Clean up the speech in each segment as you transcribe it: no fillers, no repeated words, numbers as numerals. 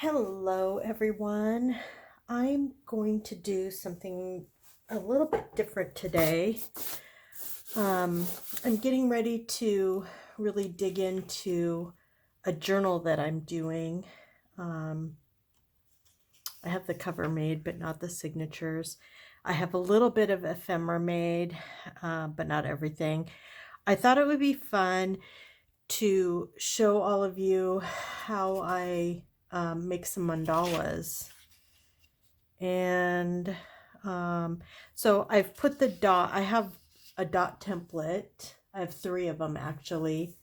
Hello, everyone. I'm going to do something a little bit different today. Um, I'm getting ready to really dig into a journal that I'm doing. Um, I have the cover made, but not the signatures. I have a little bit of ephemera made, but not everything. I thought it would be fun to show all of you how I make some mandalas. And so I've put the dot, I have a dot template. I have 3 of them actually,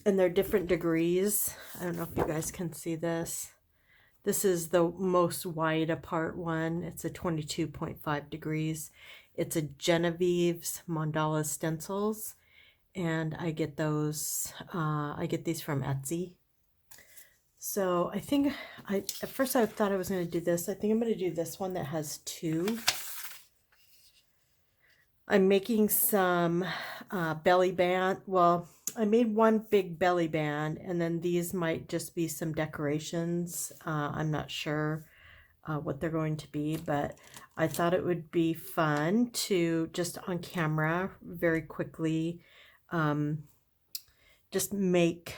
and they're different degrees. I don't know if you guys can see this. This is the most wide apart one. It's a 22.5 degrees. It's a Genevieve's Mandala stencils, and I get those, I get these from Etsy. So I think at first I thought I was going to do this. I think I'm going to do this one that has 2. I'm making some belly band. Well, I made one big belly band, and then these might just be some decorations. I'm not sure what they're going to be, but I thought it would be fun to just on camera very quickly just make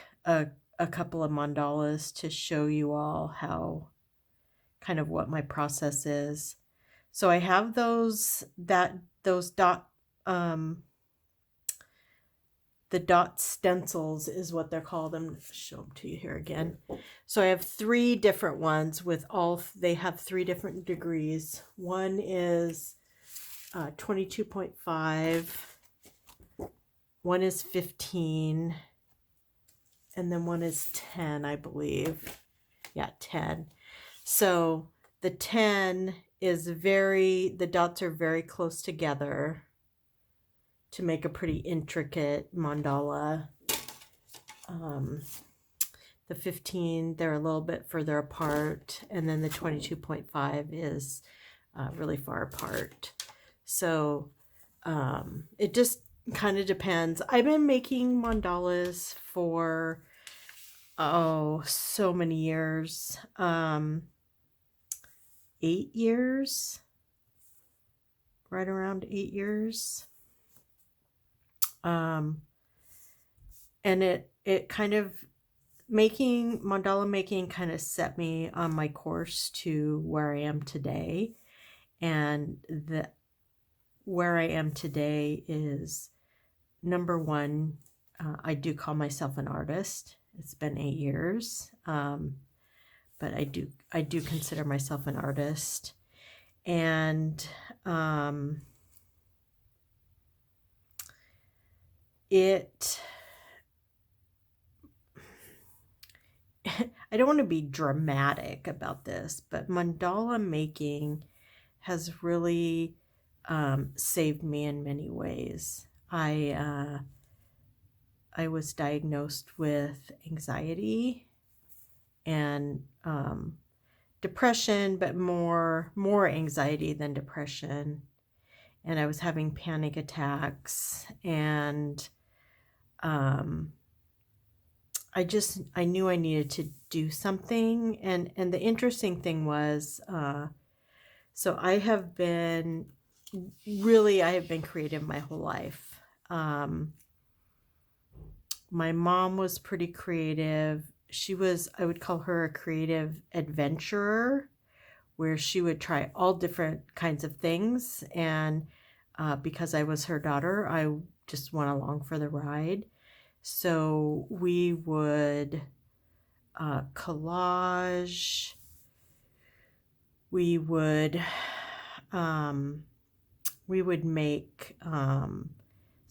a couple of mandalas to show you all how kind of what my process is. So I have those dot the dot stencils is what they're called. I'm going to show them to you here again. So I have 3 different ones with they have 3 different degrees. One is 22.5, one is 15, and then one is 10, I believe. Yeah, 10. So the 10 is the dots are very close together to make a pretty intricate mandala. The 15, they're a little bit further apart, and then the 22.5 is really far apart. So it just kind of depends. I've been making mandalas for so many years. 8 years, right around 8 years. And it kind of mandala making kind of set me on my course to where I am today. And where I am today is, number one, I do call myself an artist. It's been 8 years. But I do consider myself an artist. And I don't want to be dramatic about this, but mandala making has really saved me in many ways. I was diagnosed with anxiety and depression, but more anxiety than depression. And I was having panic attacks, and I knew I needed to do something. And the interesting thing was, so I have been creative my whole life. My mom was pretty creative. I would call her a creative adventurer, where she would try all different kinds of things. And because I was her daughter, I just went along for the ride. So we would collage. We would make,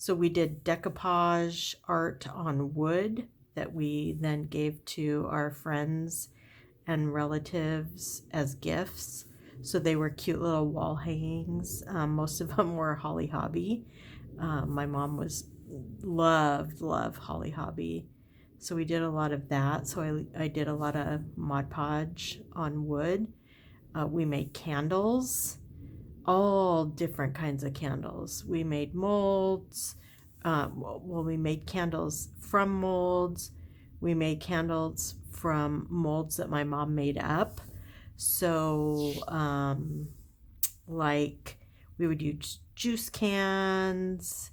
so we did decoupage art on wood that we then gave to our friends and relatives as gifts. So they were cute little wall hangings. Most of them were Holly Hobby. My mom loved Holly Hobby. So we did a lot of that. So I did a lot of Mod Podge on wood. We made candles, all different kinds of candles. We made molds. We made candles from molds. We made candles from molds that my mom made up. So, like we would use juice cans.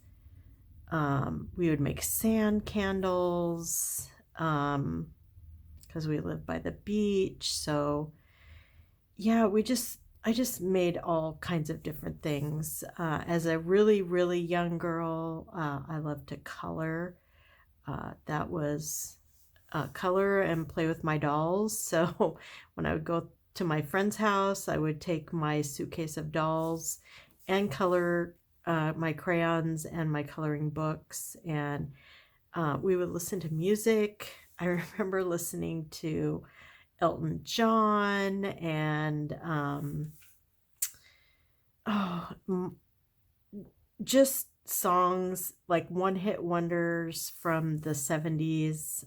We would make sand candles because we live by the beach. So, yeah, I just made all kinds of different things. As a really, really young girl, I loved to color. That was color and play with my dolls. So when I would go to my friend's house, I would take my suitcase of dolls and color my crayons and my coloring books. And we would listen to music. I remember listening to Elton John and oh, just songs like one hit wonders from the 70s.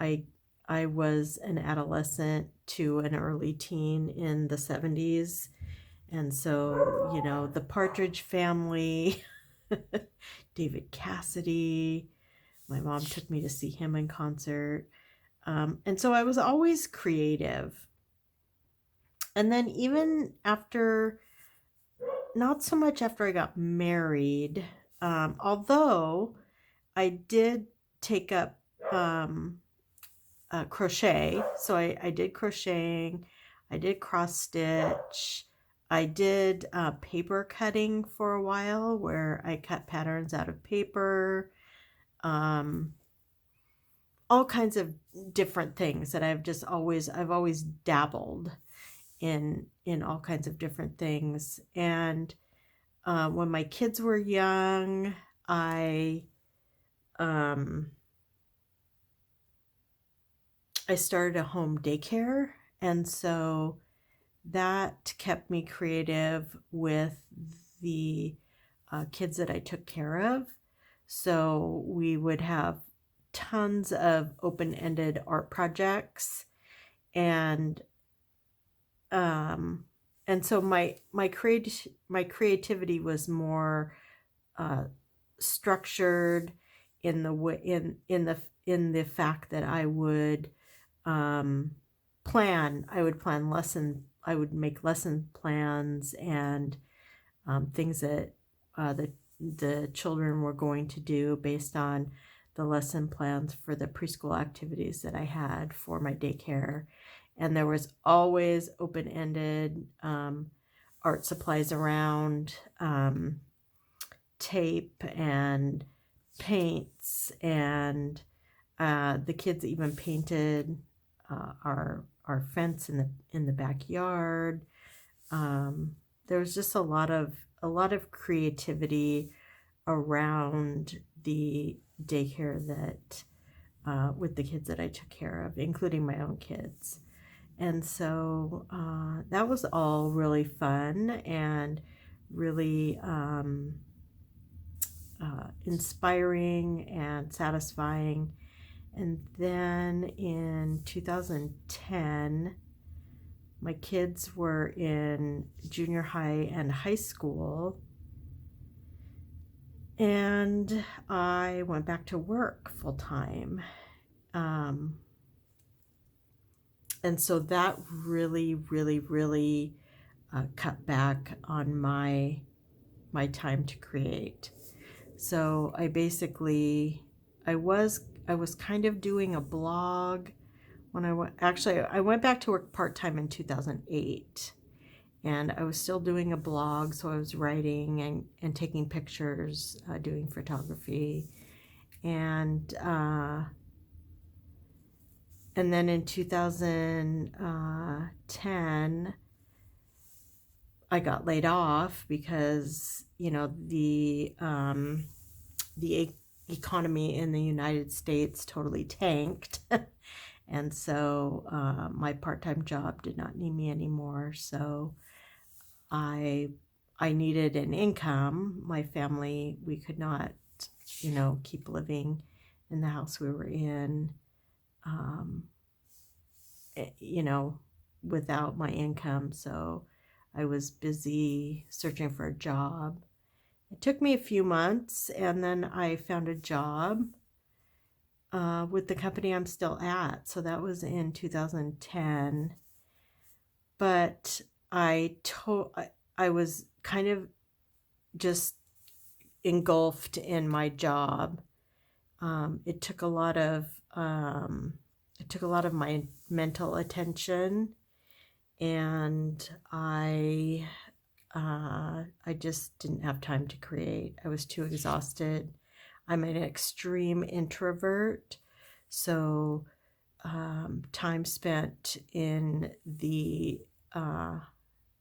I I was an adolescent to an early teen in the 70s. And so, the Partridge Family, David Cassidy, my mom took me to see him in concert. And so I was always creative. And then even after, not so much after I got married, although I did take up crochet. So I did crocheting, I did cross stitch, I did paper cutting for a while where I cut patterns out of paper, um, all kinds of different things that I've always dabbled in all kinds of different things. And when my kids were young, um, I started a home daycare, and so that kept me creative with the kids that I took care of. So we would have tons of open-ended art projects, and um, so my creativity was more uh, structured in the way in the fact that um, I would plan I would make lesson plans and things that the children were going to do based on the lesson plans for the preschool activities that I had for my daycare. And there was always open-ended art supplies around, tape and paints, and the kids even painted our fence in the backyard. There was just a lot of creativity around the daycare that with the kids that I took care of, including my own kids. And so that was all really fun and really inspiring and satisfying. And then in 2010, my kids were in junior high and high school, and I went back to work full time. And so that really, really, really cut back on my time to create. So I was kind of doing a blog when I went back to work part-time in 2008, and I was still doing a blog. So I was writing and taking pictures, doing photography, and then in 2010 I got laid off because the economy in the United States totally tanked. And so my part-time job did not need me anymore. So I needed an income. My family, we could not, keep living in the house we were in, without my income. So I was busy searching for a job. It took me a few months, and then I found a job with the company I'm still at. So that was in 2010. But I was kind of just engulfed in my job. It took a lot of my mental attention, and I just didn't have time to create. I was too exhausted. I'm an extreme introvert, so time spent in the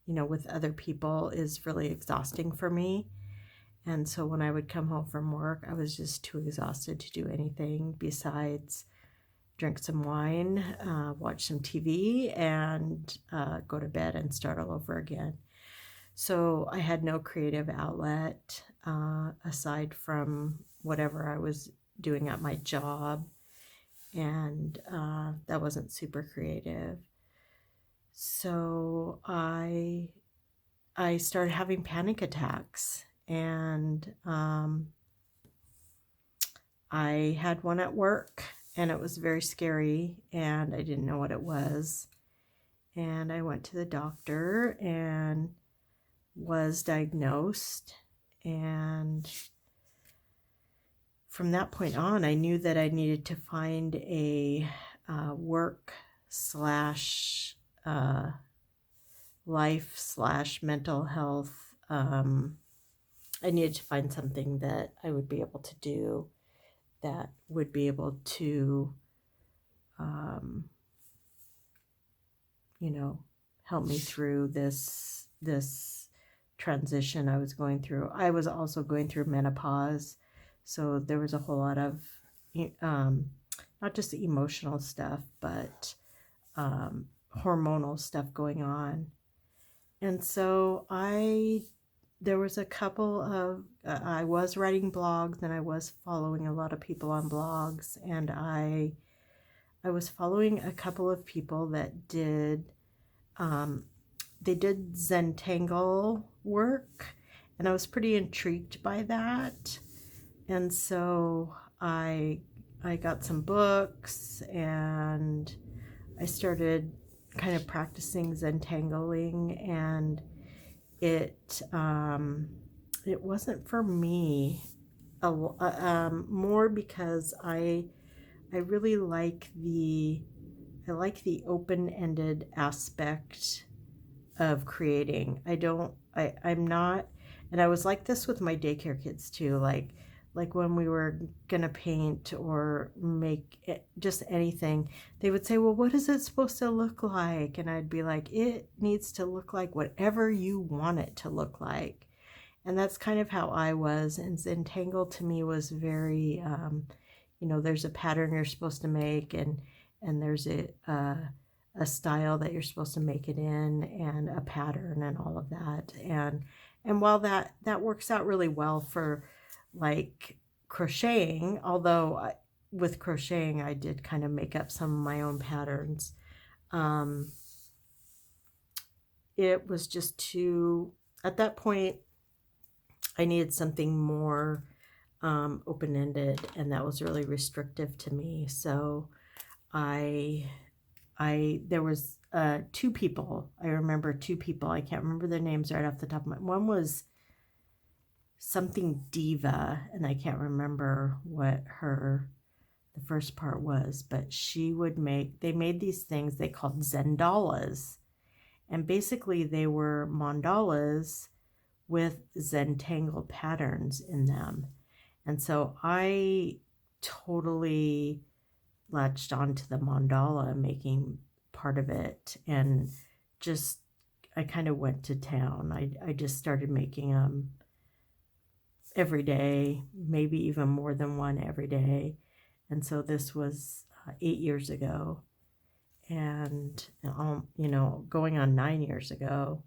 with other people is really exhausting for me. And so when I would come home from work, I was just too exhausted to do anything besides drink some wine, watch some TV, and go to bed and start all over again. So I had no creative outlet aside from whatever I was doing at my job, and that wasn't super creative. So I started having panic attacks, and I had one at work, and it was very scary, and I didn't know what it was. And I went to the doctor and was diagnosed, and from that point on, I knew that I needed to find a work slash life slash mental health. I needed to find something that I would be able to do that would be able to, help me through this transition I was going through. I was also going through menopause, so there was a whole lot of not just emotional stuff, but hormonal stuff going on. And so there was a couple of, I was writing blogs, and I was following a lot of people on blogs, and I was following a couple of people that did, they did Zentangle work, and I was pretty intrigued by that. And so I got some books, and I started kind of practicing Zentangling, and it wasn't for me more because I really like the open-ended aspect of creating. I'm not, and I was like this with my daycare kids too, like when we were gonna paint or make just anything, they would say, well, what is it supposed to look like? And I'd be like, it needs to look like whatever you want it to look like. And that's kind of how I was. And Zentangle to me was very, there's a pattern you're supposed to make, and there's a style that you're supposed to make it in, and a pattern, and all of that. And while that works out really well for like crocheting, although with crocheting I did kind of make up some of my own patterns, it was just too, at that point I needed something more open-ended, and that was really restrictive to me. So there was two people. I remember two people. I can't remember their names right off the top of my. One was something diva, and I can't remember what the first part was, but they made these things they called Zendalas, and basically they were mandalas with Zentangle patterns in them. And so I totally latched onto the mandala making part of it, and just I kind of went to town. I just started making them every day, maybe even more than one every day. And so this was 8 years ago, and going on 9 years ago.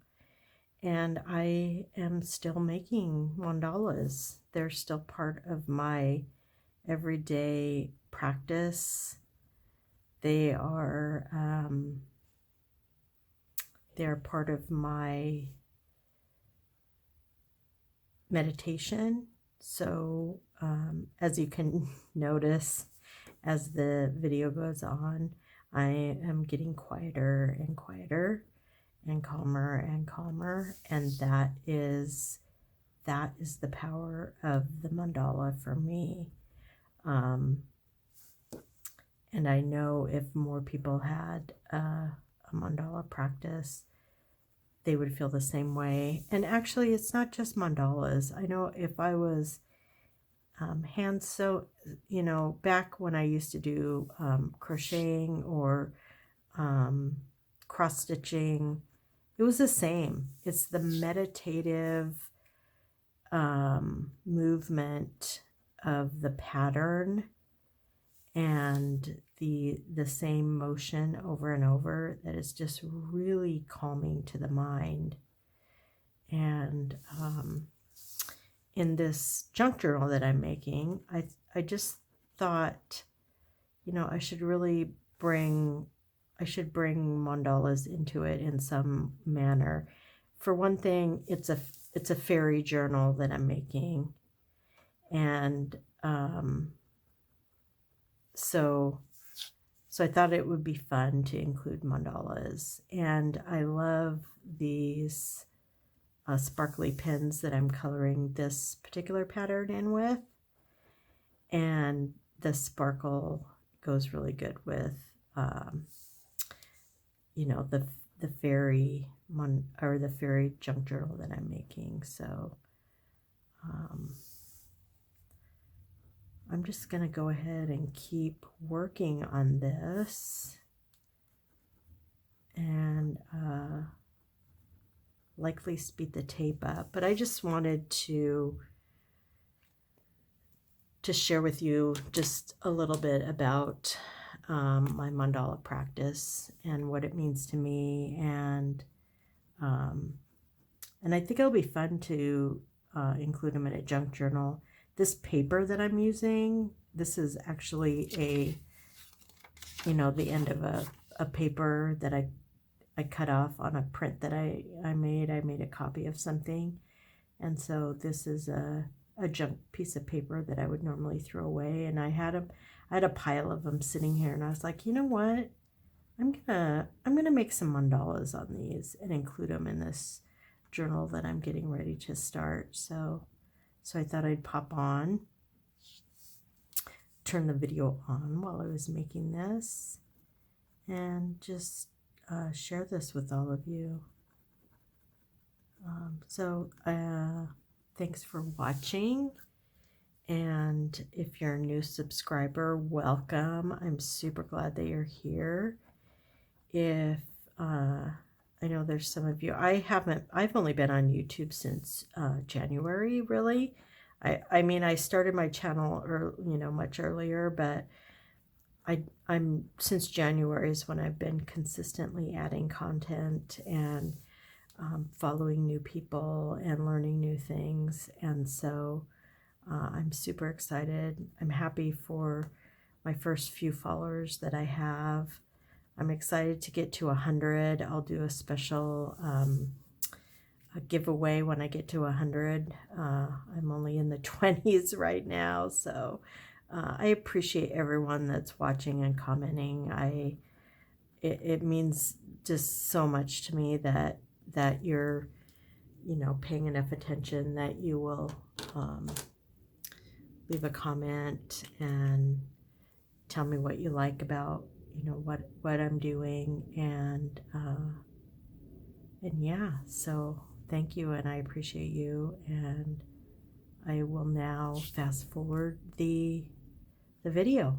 And I am still making mandalas. They're still part of my everyday practice. They are they're part of my meditation. So as you can notice, as the video goes on, I am getting quieter and quieter and calmer, and that is the power of the mandala for me. And I know if more people had a mandala practice, they would feel the same way. And actually, it's not just mandalas. I know if I was hand sew, back when I used to do crocheting or cross stitching, it was the same. It's the meditative movement of the pattern and the same motion over and over that is just really calming to the mind. And in this junk journal that I'm making, I just thought, I should bring mandalas into it in some manner. For one thing, it's a fairy journal that I'm making, and so I thought it would be fun to include mandalas. And I love these sparkly pens that I'm coloring this particular pattern in with, and the sparkle goes really good with the fairy the fairy junk journal that I'm making. So I'm just going to go ahead and keep working on this, and likely speed the tape up. But I just wanted to share with you just a little bit about my mandala practice and what it means to me, and I think it'll be fun to include them in a junk journal. This paper that I'm using, this is actually the end of a paper that I cut off on a print that I made. I made a copy of something, and so this is a junk piece of paper that I would normally throw away. And I had a pile of them sitting here, and I was like, you know what? I'm gonna make some mandalas on these and include them in this journal that I'm getting ready to start. So I thought I'd turn the video on while I was making this, and just share this with all of you. Thanks for watching, and if you're a new subscriber, welcome. I'm super glad that you're here. If I know there's some of you, I've only been on YouTube since January, really. I mean, I started my channel much earlier, but I'm since January is when I've been consistently adding content and following new people and learning new things. And so I'm super excited. I'm happy for my first few followers that I have. I'm excited to get to 100. I'll do a special a giveaway when I get to 100. I'm only in the 20s right now, so I appreciate everyone that's watching and commenting. It means just so much to me that you're paying enough attention that you will leave a comment and tell me what you like about what I'm doing, and yeah, so thank you, and I appreciate you. And I will now fast forward the video.